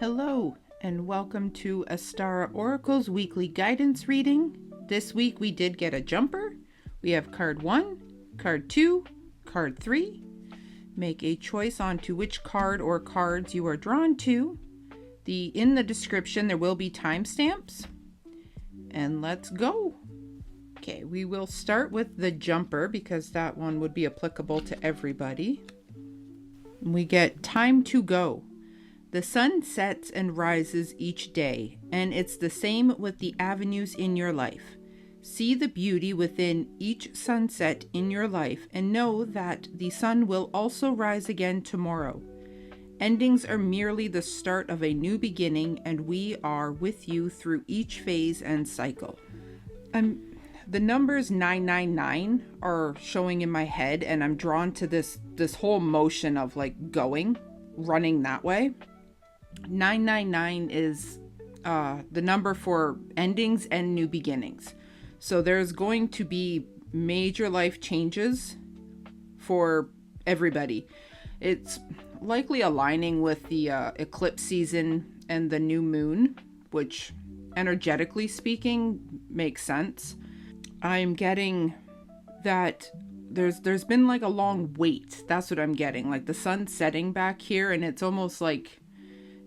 Hello, and welcome to Astara Oracle's weekly guidance reading. This week we did get a jumper. We have card 1, card 2, card 3. Make a choice on to which card or cards you are drawn to. In the description there will be timestamps. And let's go. Okay, we will start with the jumper because that one would be applicable to everybody. We get time to go. The sun sets and rises each day, and it's the same with the avenues in your life. See the beauty within each sunset in your life and know that the sun will also rise again tomorrow. Endings are merely the start of a new beginning, and we are with you through each phase and cycle. The numbers 999 are showing in my head, and I'm drawn to this whole motion of like running that way. 999 is the number for endings and new beginnings. So there's going to be major life changes for everybody. It's likely aligning with the eclipse season and the new moon, which energetically speaking makes sense. I'm getting that there's been like a long wait. That's what I'm getting. Like the sun setting back here, and it's almost like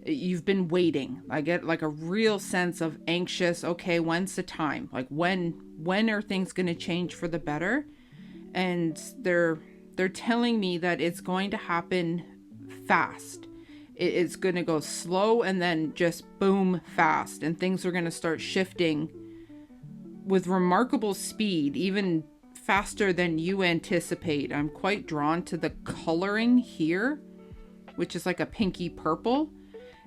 you've been waiting. I get like a real sense of anxious, okay, when's the time? Like when are things going to change for the better? And they're telling me that it's going to happen fast. It's going to go slow and then just boom fast, and things are going to start shifting with remarkable speed, even faster than you anticipate. I'm quite drawn to the coloring here, which is like a pinky purple.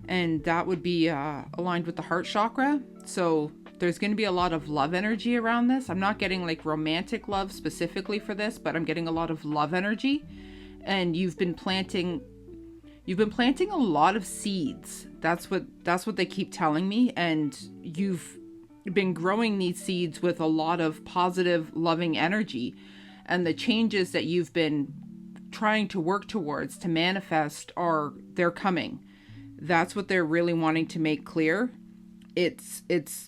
And that would be aligned with the heart chakra. So there's going to be a lot of love energy around this. I'm not getting like romantic love specifically for this, but I'm getting a lot of love energy. And you've been planting a lot of seeds. That's what they keep telling me. And you've been growing these seeds with a lot of positive, loving energy. And the changes that you've been trying to work towards to manifest they're coming. That's what they're really wanting to make clear. It's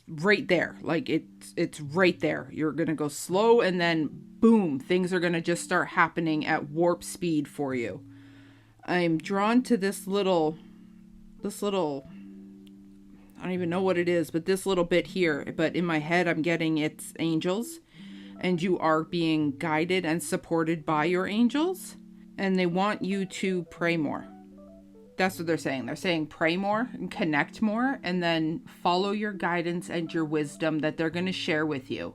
right there. Like it's right there. You're going to go slow and then boom, things are going to just start happening at warp speed for you. I'm drawn to this little, I don't even know what it is, but this little bit here, but in my head, I'm getting it's angels, and you are being guided and supported by your angels, and they want you to pray more. That's what they're saying. They're saying pray more and connect more, and then follow your guidance and your wisdom that they're going to share with you.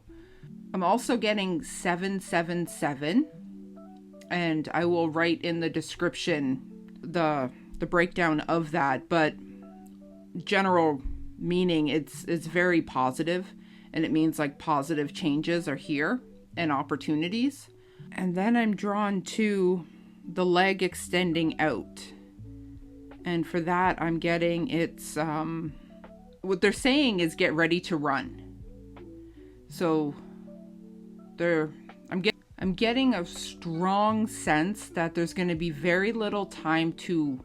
I'm also getting 777, and I will write in the description the breakdown of that, but general meaning it's very positive, and it means like positive changes are here and opportunities. And then I'm drawn to the leg extending out. And for that, I'm getting it's, what they're saying is get ready to run. So I'm getting a strong sense that there's going to be very little time to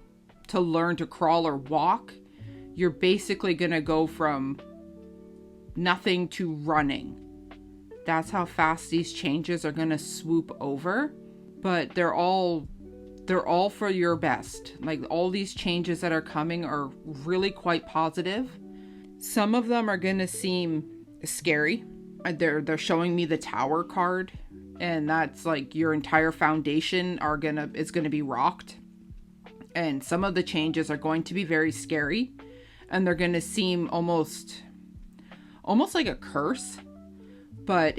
learn to crawl or walk. You're basically going to go from nothing to running. That's how fast these changes are going to swoop over. But they're all for your best. Like all these changes that are coming are really quite positive. Some of them are going to seem scary. They're showing me the Tower card, and that's like your entire foundation is going to be rocked. And some of the changes are going to be very scary, and they're going to seem almost like a curse. But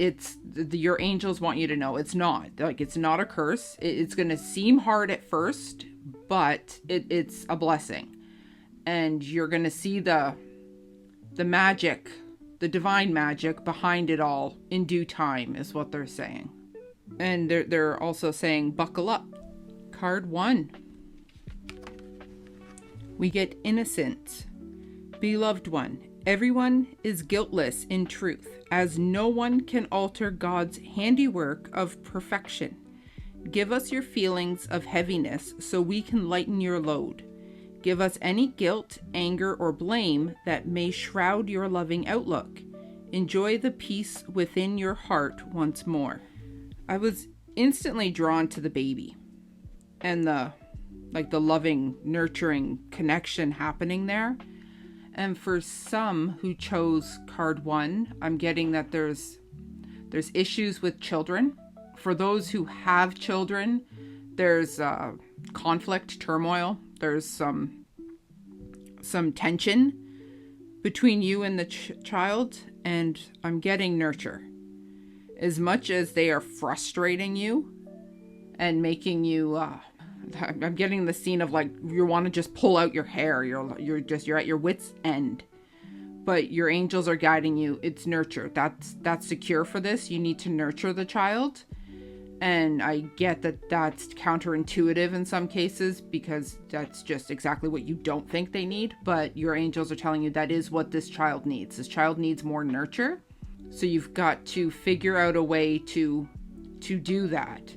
your angels want you to know it's not. Like, it's not a curse. It's going to seem hard at first, but it's a blessing. And you're going to see the magic, the divine magic behind it all in due time is what they're saying. And they're also saying, buckle up. Card 1. We get innocent. Beloved one, everyone is guiltless in truth, as no one can alter God's handiwork of perfection. Give us your feelings of heaviness so we can lighten your load. Give us any guilt, anger, or blame that may shroud your loving outlook. Enjoy the peace within your heart once more. I was instantly drawn to the baby and the loving, nurturing connection happening there. And for some who chose card 1, I'm getting that there's issues with children. For those who have children, there's conflict, turmoil. There's some tension between you and the child, and I'm getting nurture. As much as they are frustrating you and making you, I'm getting the scene of like you want to just pull out your hair. You're at your wit's end, but your angels are guiding you. It's nurture. That's the cure for this. You need to nurture the child. And I get that that's counterintuitive in some cases because that's just exactly what you don't think they need. But your angels are telling you that is what this child needs. This child needs more nurture. So you've got to figure out a way to do that.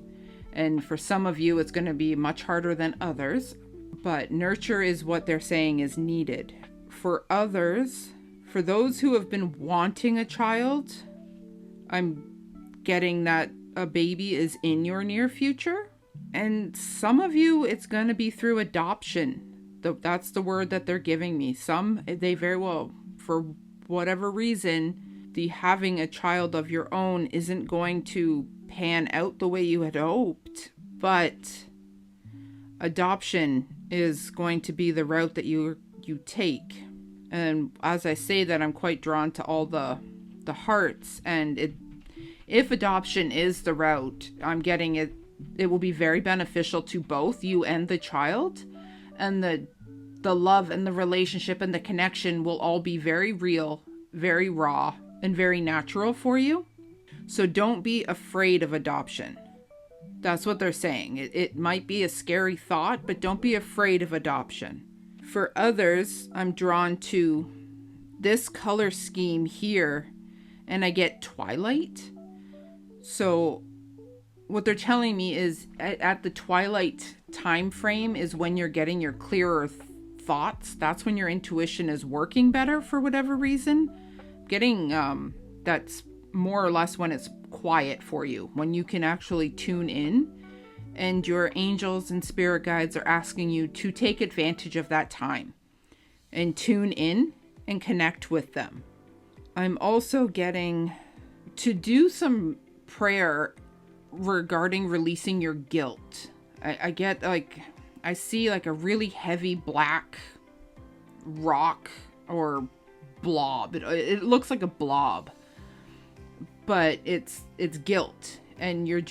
And for some of you, it's going to be much harder than others. But nurture is what they're saying is needed. For others, for those who have been wanting a child, I'm getting that a baby is in your near future. And some of you, it's going to be through adoption. That's the word that they're giving me. Some, they very well, for whatever reason, the having a child of your own isn't going to pan out the way you had hoped. But adoption is going to be the route that you take. And as I say that, I'm quite drawn to all the hearts. And if adoption is the route, I'm getting it will be very beneficial to both you and the child. And the love and the relationship and the connection will all be very real, very raw, and very natural for you. So don't be afraid of adoption. That's what they're saying. It might be a scary thought, but don't be afraid of adoption. For others, I'm drawn to this color scheme here, and I get twilight. So what they're telling me is at the twilight time frame is when you're getting your clearer thoughts. That's when your intuition is working better for whatever reason. Getting that's more or less when it's quiet for you, when you can actually tune in, and your angels and spirit guides are asking you to take advantage of that time and tune in and connect with them. I'm also getting to do some prayer regarding releasing your guilt. I get I see like a really heavy black rock or blob. It looks like a blob, but it's guilt, and you're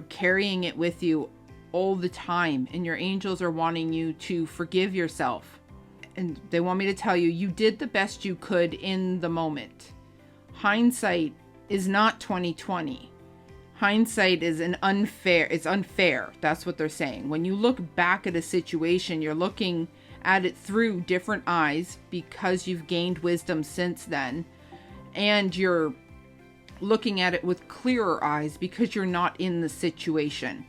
carrying it with you all the time, and your angels are wanting you to forgive yourself, and they want me to tell you, you did the best you could in the moment. Hindsight is not 2020. Hindsight is it's unfair. That's what they're saying. When you look back at a situation, you're looking at it through different eyes because you've gained wisdom since then, and you're looking at it with clearer eyes because you're not in the situation.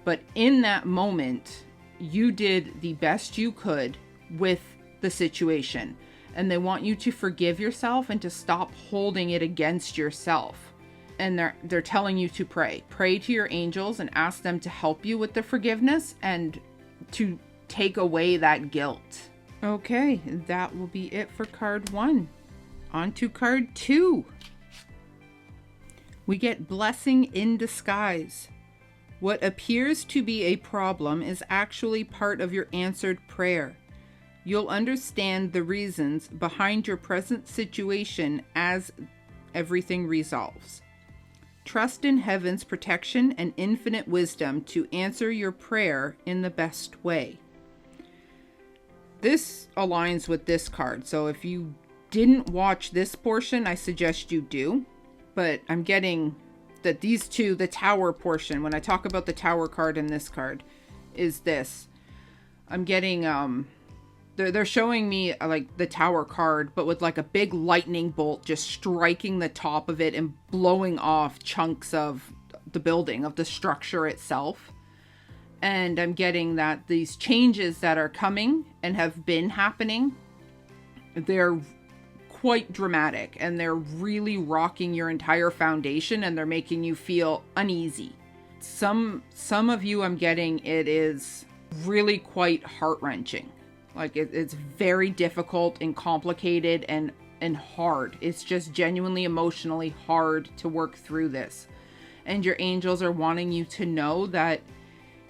But in that moment, you did the best you could with the situation, and they want you to forgive yourself and to stop holding it against yourself. And they're telling you to pray to your angels and ask them to help you with the forgiveness and to take away that guilt. Okay, that will be it for card 1. On to card 2. We get blessing in disguise. What appears to be a problem is actually part of your answered prayer. You'll understand the reasons behind your present situation as everything resolves. Trust in heaven's protection and infinite wisdom to answer your prayer in the best way. This aligns with this card, so if you didn't watch this portion, I suggest you do. But I'm getting that these two, the tower portion, when I talk about the tower card in this card, is this. I'm getting, they're showing me like the tower card, but with like a big lightning bolt just striking the top of it and blowing off chunks of the building, of the structure itself. And I'm getting that these changes that are coming and have been happening, they're quite dramatic and they're really rocking your entire foundation and they're making you feel uneasy. Some of you, I'm getting, it is really quite heart-wrenching. Like it's very difficult and complicated and hard. It's just genuinely emotionally hard to work through this. And your angels are wanting you to know that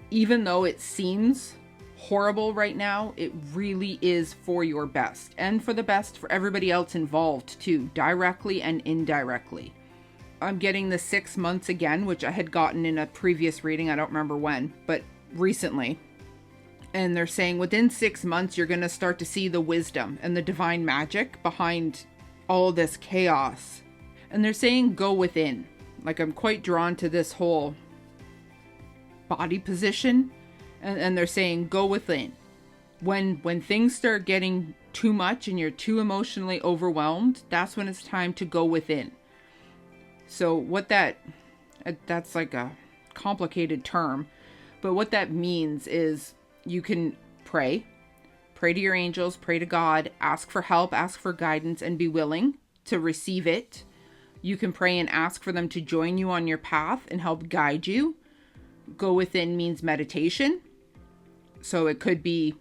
even though it seems horrible right now, it really is for your best and for the best for everybody else involved too, directly and indirectly. I'm getting the 6 months again, which I had gotten in a previous reading. I don't remember when, but recently. And they're saying within 6 months, you're going to start to see the wisdom and the divine magic behind all this chaos. And they're saying go within. Like, I'm quite drawn to this whole body position. And they're saying go within. When things start getting too much and you're too emotionally overwhelmed, that's when it's time to go within. So what that's like a complicated term, but what that means is you can pray to your angels, pray to God, ask for help, ask for guidance, and be willing to receive it. You can pray and ask for them to join you on your path and help guide you. Go within means meditation. So it could be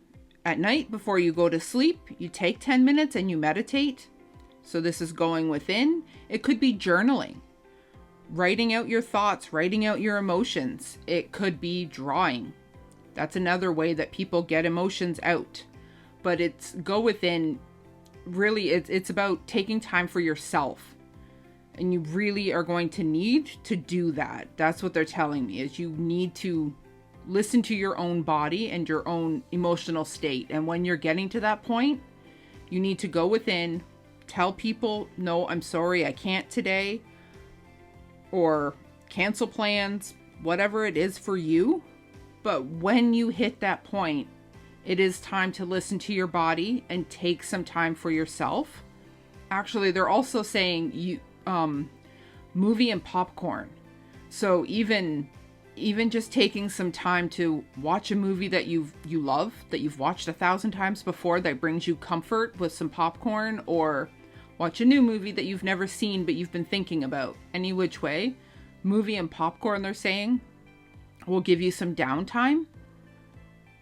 at night before you go to sleep, you take 10 minutes and you meditate. So this is going within. It could be journaling, writing out your thoughts, writing out your emotions. It could be drawing. That's another way that people get emotions out. But it's go within. Really, it's about taking time for yourself. And you really are going to need to do that. That's what they're telling me, is you need to listen to your own body and your own emotional state. And when you're getting to that point, you need to go within, tell people, no, I'm sorry, I can't today, or cancel plans, whatever it is for you. But when you hit that point, it is time to listen to your body and take some time for yourself. Actually, they're also saying movie and popcorn. So even just taking some time to watch a movie that you love, that you've watched 1,000 times before, that brings you comfort with some popcorn, or watch a new movie that you've never seen but you've been thinking about. Any which way, movie and popcorn, they're saying, will give you some downtime.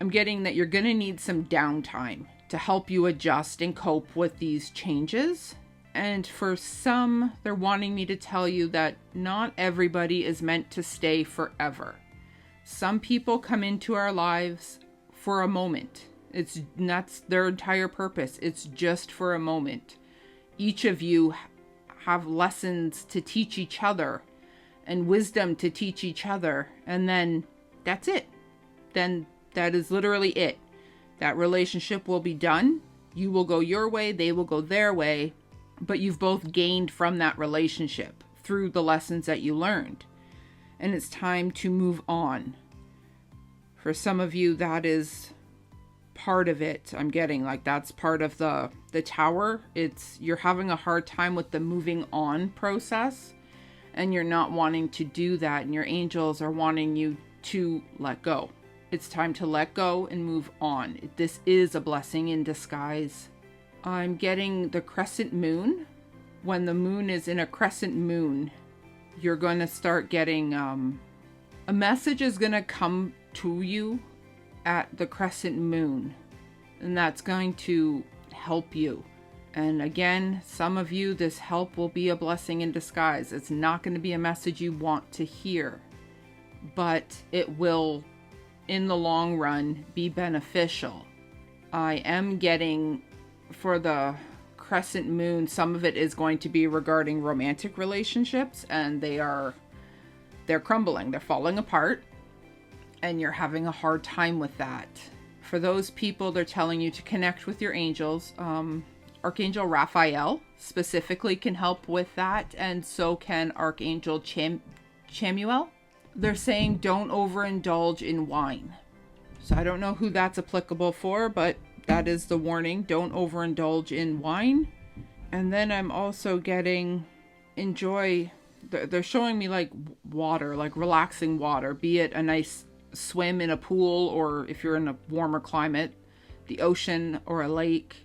I'm getting that you're going to need some downtime to help you adjust and cope with these changes. And for some, they're wanting me to tell you that not everybody is meant to stay forever. Some people come into our lives for a moment. That's their entire purpose. It's just for a moment. Each of you have lessons to teach each other and wisdom to teach each other. And then that's it. Then that is literally it. That relationship will be done. You will go your way. They will go their way. But you've both gained from that relationship through the lessons that you learned. And it's time to move on. For some of you, that is part of it. I'm getting like that's part of the tower. You're having a hard time with the moving on process. And you're not wanting to do that. And your angels are wanting you to let go. It's time to let go and move on. This is a blessing in disguise. I'm getting the crescent moon. When the moon is in a crescent moon, you're going to start getting a message is going to come to you at the crescent moon. And that's going to help you. And again, some of you, this help will be a blessing in disguise. It's not going to be a message you want to hear. But it will, in the long run, be beneficial. I am getting, for the crescent moon, some of it is going to be regarding romantic relationships, and they're crumbling, they're falling apart, and you're having a hard time with that. For those people, they're telling you to connect with your angels. Archangel Raphael specifically can help with that, and so can Archangel Chamuel. They're saying don't overindulge in wine. So I don't know who that's applicable for, but that is the warning. Don't overindulge in wine. And then I'm also getting enjoy. They're showing me like water, like relaxing water, be it a nice swim in a pool, or if you're in a warmer climate, the ocean or a lake.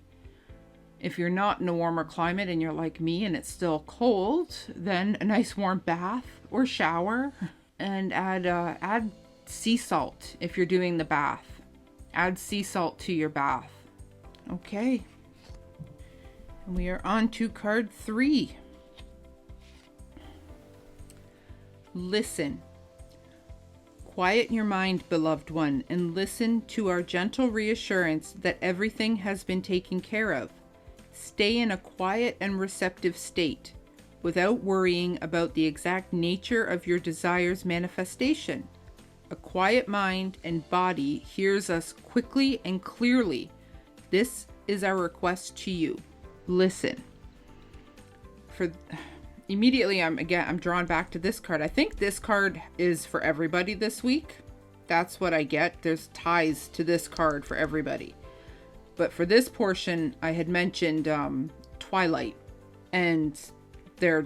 If you're not in a warmer climate and you're like me and it's still cold, then a nice warm bath or shower, and add sea salt if you're doing the bath. Add sea salt to your bath. Okay. And we are on to card 3. Listen. Quiet your mind, beloved one, and listen to our gentle reassurance that everything has been taken care of. Stay in a quiet and receptive state, without worrying about the exact nature of your desire's manifestation. A quiet mind and body hears us quickly and clearly. This is our request to you. Listen. Immediately, I'm drawn back to this card. I think this card is for everybody this week. That's what I get. There's ties to this card for everybody. But for this portion, I had mentioned Twilight, and they're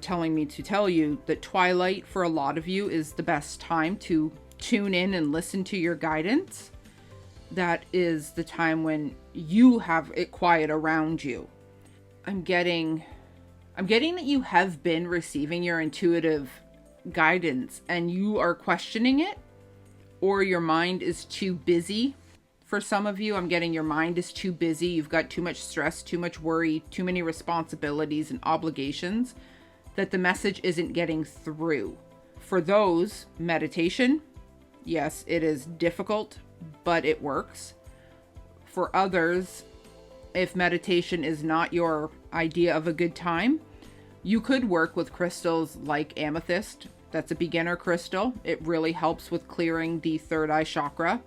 telling me to tell you that Twilight for a lot of you is the best time to tune in and listen to your guidance. That is the time when you have it quiet around you. I'm getting that you have been receiving your intuitive guidance and you are questioning it, or your mind is too busy. For some of you, I'm getting your mind is too busy. You've got too much stress, too much worry, too many responsibilities and obligations that the message isn't getting through. For those, meditation, yes, it is difficult, but it works. For others, if meditation is not your idea of a good time, you could work with crystals like amethyst. That's a beginner crystal. It really helps with clearing the third eye chakra.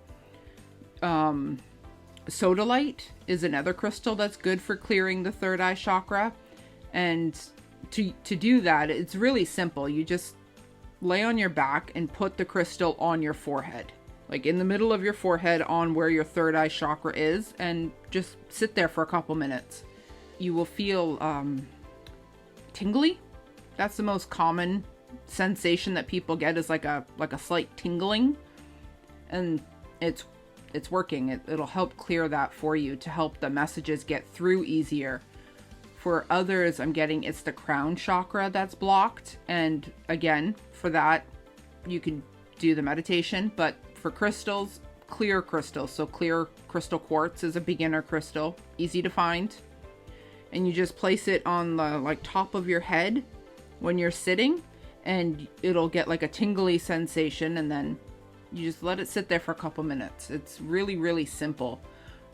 Sodalite is another crystal that's good for clearing the third eye chakra. And to do that, it's really simple. You just lay on your back and put the crystal on your forehead, like in the middle of your forehead on where your third eye chakra is, and just sit there for a couple minutes. You will feel tingly. That's the most common sensation that people get, is like a slight tingling, and it's working. It'll help clear that for you to help the messages get through easier. For others, I'm getting it's the crown chakra that's blocked, and again, for that you can do the meditation. But for crystals, clear crystals, so clear crystal quartz is a beginner crystal, easy to find, and you just place it on the top of your head when you're sitting, and it'll get like a tingly sensation, and then you just let it sit there for a couple minutes. It's really, really simple.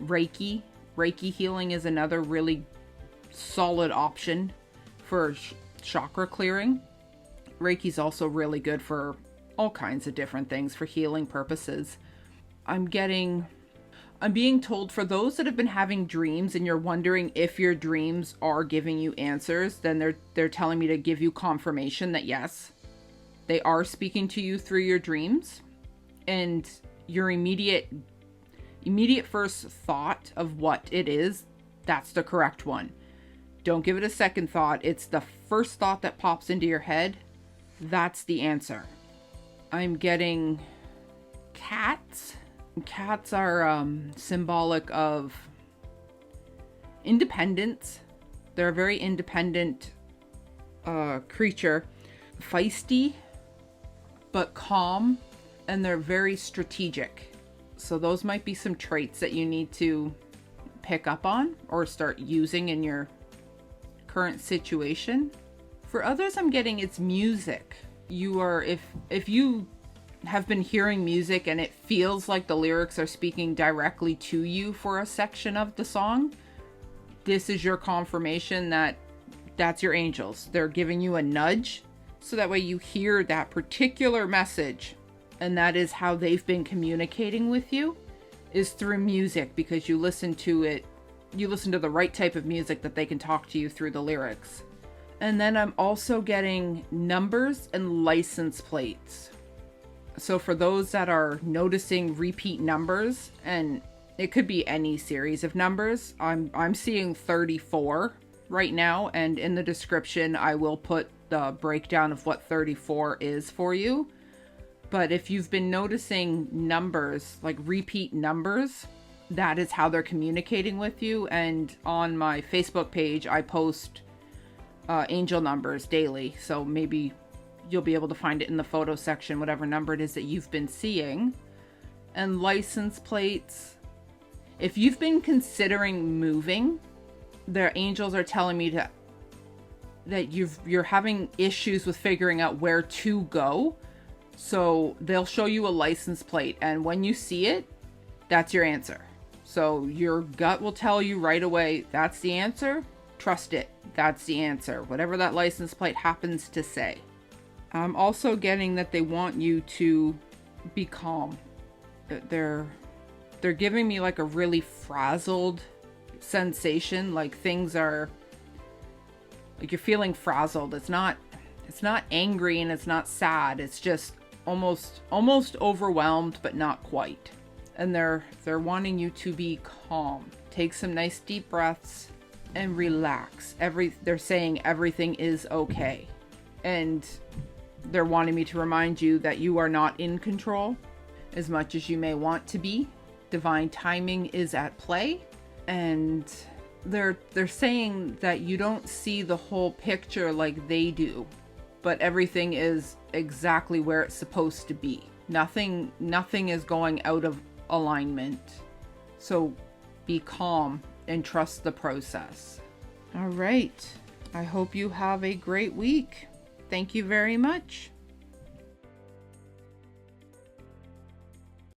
Reiki healing is another really solid option for chakra clearing. Reiki's also really good for all kinds of different things for healing purposes. I'm being told, for those that have been having dreams and you're wondering if your dreams are giving you answers, then they're telling me to give you confirmation that yes, they are speaking to you through your dreams. And your immediate first thought of what it is, that's the correct one. Don't give it a second thought. It's the first thought that pops into your head. That's the answer. I'm getting cats. Cats are symbolic of independence. They're a very independent creature. Feisty, but calm. And they're very strategic. So those might be some traits that you need to pick up on or start using in your current situation. For others, I'm getting it's music. If you have been hearing music and it feels like the lyrics are speaking directly to you for a section of the song, this is your confirmation that that's your angels. They're giving you a nudge so that way you hear that particular message. And that is how they've been communicating with you, is through music, because you listen to the right type of music that they can talk to you through the lyrics. And then I'm also getting numbers and license plates. So for those that are noticing repeat numbers, and it could be any series of numbers, I'm seeing 34 right now, and in the description I will put the breakdown of what 34 is for you. But if you've been noticing numbers, like repeat numbers, that is how they're communicating with you. And on my Facebook page, I post angel numbers daily. So maybe you'll be able to find it in the photo section, whatever number it is that you've been seeing. And license plates. If you've been considering moving, their angels are telling me that you're having issues with figuring out where to go. So they'll show you a license plate, and when you see it, that's your answer. So your gut will tell you right away, that's the answer. Trust it. That's the answer. Whatever that license plate happens to say. I'm also getting that they want you to be calm. They're giving me like a really frazzled sensation, like things are like you're feeling frazzled. It's not angry and it's not sad. It's just almost overwhelmed, but not quite. And they're wanting you to be calm. Take some nice deep breaths and relax. They're saying everything is okay. And they're wanting me to remind you that you are not in control as much as you may want to be. Divine timing is at play, and they're saying that you don't see the whole picture like they do, but everything is exactly where it's supposed to be. Nothing is going out of alignment. So be calm and trust the process. All right. I hope you have a great week. Thank you very much.